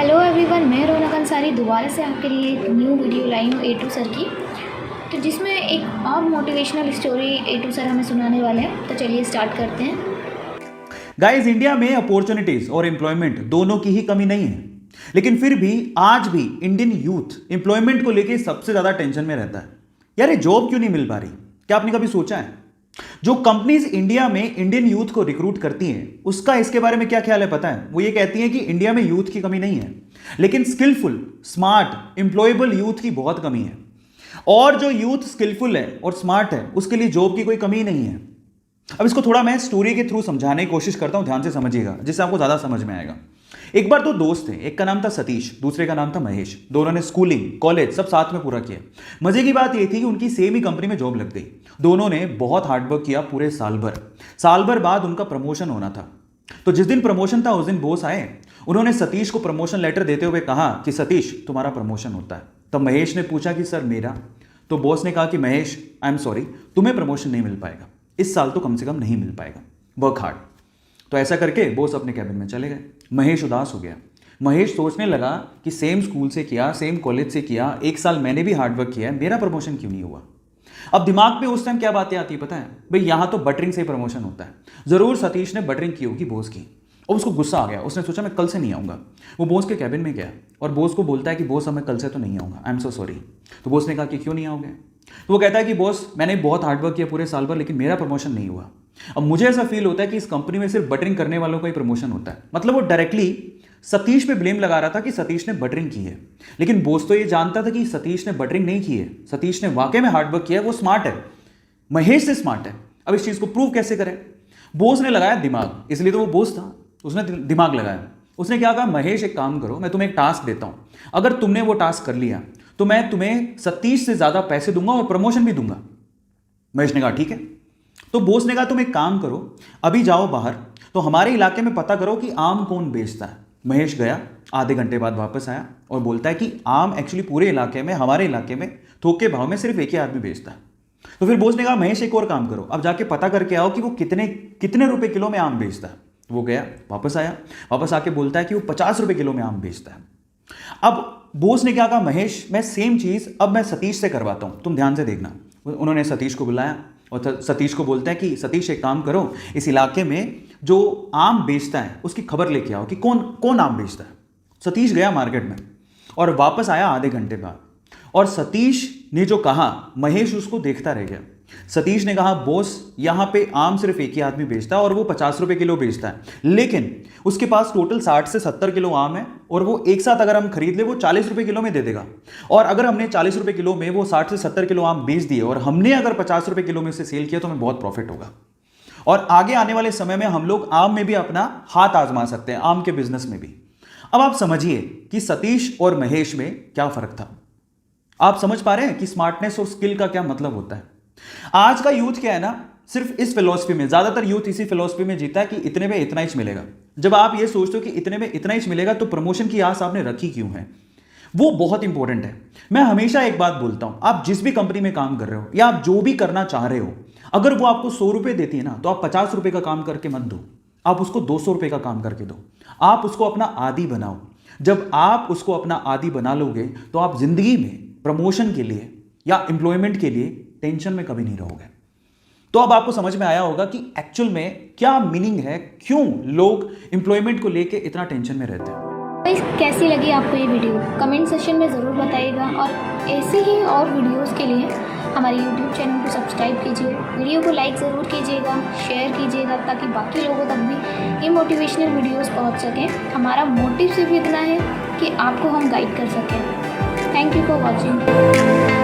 Hello everyone, मैं रौनक अंसारी दोबारा से आपके लिए एक न्यू वीडियो लाई हूँ ए टू सर की। तो जिसमें एक और motivational story A two sir हमें सुनाने वाले हैं। तो चलिए स्टार्ट करते हैं। गाइस, इंडिया में अपॉर्चुनिटीज और एम्प्लॉयमेंट दोनों की ही कमी नहीं है, लेकिन फिर भी आज भी इंडियन यूथ एम्प्लॉयमेंट को लेकर सबसे ज्यादा टेंशन में रहता है। यार, ये जॉब क्यों नहीं मिल पा रही? क्या आपने कभी सोचा है? जो कंपनीज इंडिया में इंडियन यूथ को रिक्रूट करती हैं, उसका इसके बारे में क्या ख्याल है पता है? वो ये कहती हैं कि इंडिया में यूथ की कमी नहीं है, लेकिन स्किलफुल, स्मार्ट, एम्प्लॉयबल यूथ की बहुत कमी है। और जो यूथ स्किलफुल है और स्मार्ट है, उसके लिए जॉब की कोई कमी नहीं है। अब इसको थोड़ा मैं स्टोरी के थ्रू समझाने की कोशिश करता हूं, ध्यान से समझिएगा, जिससे आपको ज्यादा समझ में आएगा। एक बार दो दोस्त थे, एक का नाम था सतीश, दूसरे का नाम था महेश। दोनों ने स्कूलिंग, कॉलेज सब साथ में पूरा किया। मजे की बात यह थी कि उनकी सेम ही कंपनी में जॉब लग गई। दोनों ने बहुत हार्डवर्क किया पूरे साल भर बाद उनका प्रमोशन होना था। तो जिस दिन प्रमोशन था उस दिन बॉस आए। उन्होंने सतीश को प्रमोशन लेटर देते हुए कहा कि सतीश, तुम्हारा प्रमोशन होता है। तब महेश ने पूछा कि सर मेरा? तो बॉस ने कहा कि महेश, आई एम सॉरी, तुम्हें प्रमोशन नहीं मिल पाएगा, इस साल तो कम से कम नहीं मिल पाएगा, वर्क हार्ड। तो ऐसा करके बॉस अपने कैबिन में चले गए। महेश उदास हो गया। महेश सोचने लगा कि सेम स्कूल से किया, सेम कॉलेज से किया, एक साल मैंने भी हार्डवर्क किया है, मेरा प्रमोशन क्यों नहीं हुआ? अब दिमाग में उस टाइम क्या बातें आती है पता है? भाई, यहां तो बटरिंग से प्रमोशन होता है। जरूर सतीश ने बटरिंग की होगी बॉस की, और उसको गुस्सा आ गया। उसने सोचा मैं कल से नहीं आऊंगा। वो बॉस के कैबिन में गया और बॉस को बोलता है कि बॉस, अब मैं कल से तो नहीं आऊंगा, आई एम सो सॉरी। तो बॉस ने कहा कि क्यों नहीं आओगे? तो वो कहता है कि बॉस, मैंने बहुत हार्डवर्क किया पूरे साल भर, लेकिन मेरा प्रमोशन नहीं हुआ। अब मुझे ऐसा फील होता है कि इस कंपनी में सिर्फ बटरिंग करने वालों का ही प्रमोशन होता है। मतलब वो डायरेक्टली सतीश पे ब्लेम लगा रहा था कि सतीश ने बटरिंग की है, लेकिन बॉस तो ये जानता था कि सतीश ने बटरिंग नहीं की है। सतीश ने वाकई में हार्डवर्क किया है, वो स्मार्ट है, महेश से स्मार्ट है। अब इस चीज को प्रूव कैसे करें? बॉस ने लगाया दिमाग, इसलिए तो वो बॉस था, उसने दिमाग लगाया। उसने क्या कहा, महेश एक काम करो, मैं तुम्हें एक टास्क देता हूं, अगर तुमने वो टास्क कर लिया तो मैं तुम्हें सतीश से ज्यादा पैसे दूंगा और प्रमोशन भी दूंगा। महेश ने कहा ठीक है। तो बॉस ने कहा तुम एक काम करो, अभी जाओ बाहर, तो हमारे इलाके में पता करो कि आम कौन बेचता है। महेश गया, आधे घंटे बाद वापस आया और बोलता है कि आम एक्चुअली पूरे इलाके में, हमारे इलाके में थोक के भाव में सिर्फ एक ही आदमी बेचता है। तो फिर बॉस ने कहा महेश एक और काम करो, अब जाके पता करके आओ कि वो कितने कितने रुपए किलो में आम बेचता है। वो गया, वापस आया, वापस आके बोलता है कि वो 50 रुपए किलो में आम बेचता है। अब बॉस ने क्या कहा, महेश मैं सेम चीज अब मैं सतीश से करवाता हूं, तुम ध्यान से देखना। उन्होंने सतीश को बुलाया और सतीश को बोलता है कि सतीश एक काम करो, इस इलाके में जो आम बेचता है उसकी खबर लेके आओ कि कौन कौन आम बेचता है। सतीश गया मार्केट में और वापस आया आधे घंटे बाद, और सतीश ने जो कहा महेश उसको देखता रह गया। सतीश ने कहा बॉस, यहां पे आम सिर्फ एक ही आदमी बेचता है और वो 50 रुपए किलो बेचता है, लेकिन उसके पास टोटल 60 से 70 किलो आम है और वो एक साथ अगर हम खरीद ले वो 40 रुपए किलो में दे देगा। और अगर हमने 40 रुपए किलो में वो 60 से 70 किलो आम बेच दिए और हमने अगर 50 रुपए किलो में उसे सेल किया तो हमें बहुत प्रॉफिट होगा। और आगे आने वाले समय में हम लोग आम में भी अपना हाथ आजमा सकते हैं, आम के बिजनेस में भी। अब आप समझिए कि सतीश और महेश में क्या फर्क था। आप समझ पा रहे हैं कि स्मार्टनेस और स्किल का क्या मतलब होता है? आज का यूथ क्या है ना, सिर्फ इस फिलॉसफी में, ज्यादातर यूथ इसी फिलॉसफी में जीता है कि इतने में इतना ही मिलेगा। जब आप ये सोचते हो कि इतने में इतना ही मिलेगा तो प्रमोशन की आस आपने रखी क्यों है? वो बहुत इंपॉर्टेंट है। मैं हमेशा एक बात बोलता हूं, आप जिस भी कंपनी में काम कर रहे हो या आप जो भी करना चाह रहे हो, अगर वो आपको 100 रुपए देती है ना, तो आप 50 रुपए का काम करके मत दो, आप उसको 200 रुपए का काम करके दो। आप उसको अपना आदी बनाओ। जब आप उसको अपना आदी बना लोगे तो आप जिंदगी में प्रमोशन के लिए या एम्प्लॉयमेंट के लिए टेंशन में कभी नहीं रहोगे। तो अब आपको समझ में आया होगा कि एक्चुअल में क्या मीनिंग है, क्यों लोग एम्प्लॉयमेंट को लेके इतना टेंशन में रहते हैं। कैसी लगी आपको ये वीडियो? कमेंट सेक्शन में ज़रूर बताइएगा, और ऐसे ही और वीडियोस के लिए हमारे यूट्यूब चैनल को सब्सक्राइब कीजिए, वीडियो को लाइक ज़रूर कीजिएगा, शेयर कीजिएगा, ताकि बाकी लोगों तक भी ये मोटिवेशनल वीडियोस पहुंच सकें। हमारा मोटिव सिर्फ इतना है कि आपको हम गाइड कर सकें। Thank you for watching.